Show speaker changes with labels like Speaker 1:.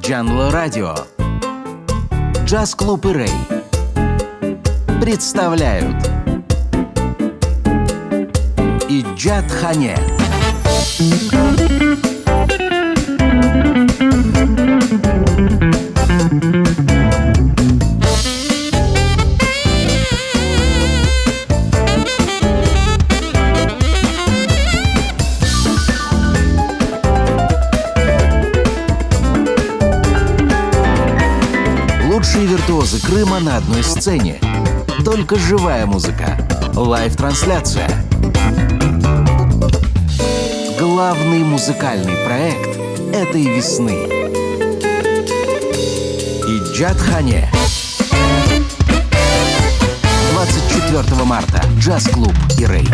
Speaker 1: Джангло Радио, Джаз-клуб и Рэй представляют Иджат Хане. Лучшие виртуозы Крыма на одной сцене. Только живая музыка. Лайв-трансляция. Главный музыкальный проект этой весны. Иджат Хане. 24 марта. Джаз-клуб и Рэй.